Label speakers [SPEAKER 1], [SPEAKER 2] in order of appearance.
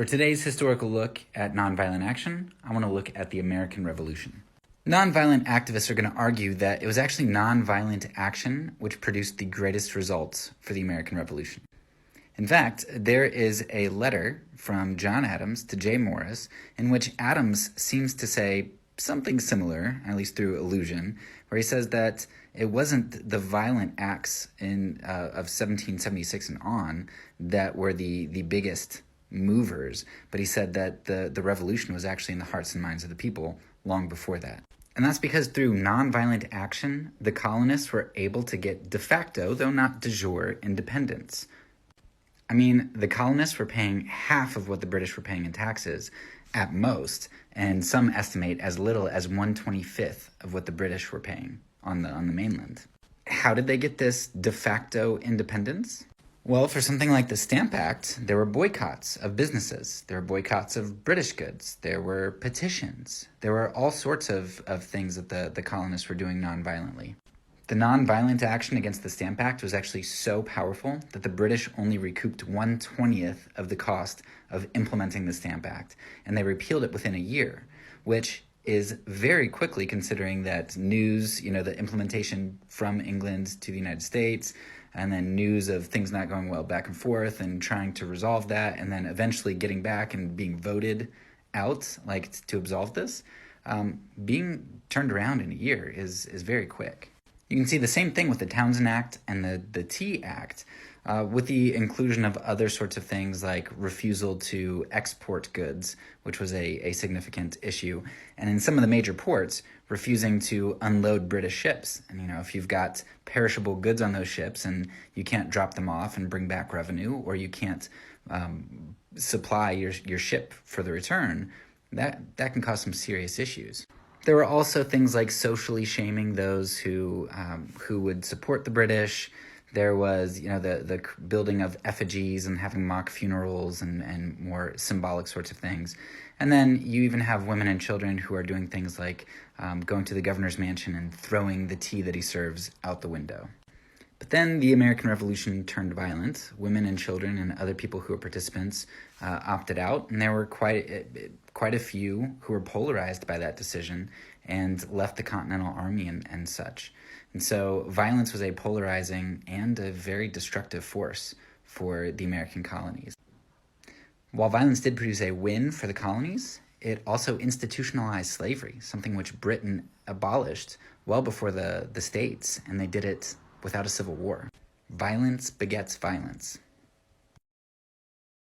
[SPEAKER 1] For today's historical look at nonviolent action, I want to look at the American Revolution. Nonviolent activists are going to argue that it was actually nonviolent action which produced the greatest results for the American Revolution. In fact, there is a letter from John Adams to Jay Morris in which Adams seems to say something similar, at least through allusion, where he says that it wasn't the violent acts of 1776 and on that were the biggest movers, but he said that the revolution was actually in the hearts and minds of the people long before that. And that's because through nonviolent action, the colonists were able to get de facto, though not de jure, independence. I mean, the colonists were paying half of what the British were paying in taxes at most, and some estimate as little as 1/25 of what the British were paying on the mainland. How did they get this de facto independence? Well, for something like the Stamp Act, there were boycotts of businesses. There were boycotts of British goods. There were petitions. There were all sorts of things that the colonists were doing nonviolently. The nonviolent action against the Stamp Act was actually so powerful that the British only recouped 1/20 of the cost of implementing the Stamp Act, and they repealed it within a year, which is very quickly considering that news, the implementation from England to the United States, and then news of things not going well back and forth and trying to resolve that, and then eventually getting back and being voted out, to absolve this, being turned around in a year is very quick. You can see the same thing with the Townshend Act and the Tea Act, with the inclusion of other sorts of things like refusal to export goods, which was a significant issue, and in some of the major ports, refusing to unload British ships. And if you've got perishable goods on those ships and you can't drop them off and bring back revenue, or you can't supply your ship for the return, that can cause some serious issues. There were also things like socially shaming those who would support the British. There was, the building of effigies and having mock funerals and more symbolic sorts of things. And then you even have women and children who are doing things like going to the governor's mansion and throwing the tea that he serves out the window. But then the American Revolution turned violent. Women and children and other people who were participants opted out, and there were quite a few who were polarized by that decision and left the Continental Army and such. And so violence was a polarizing and a very destructive force for the American colonies. While violence did produce a win for the colonies, it also institutionalized slavery, something which Britain abolished well before the States, and they did it without a civil war. Violence begets violence.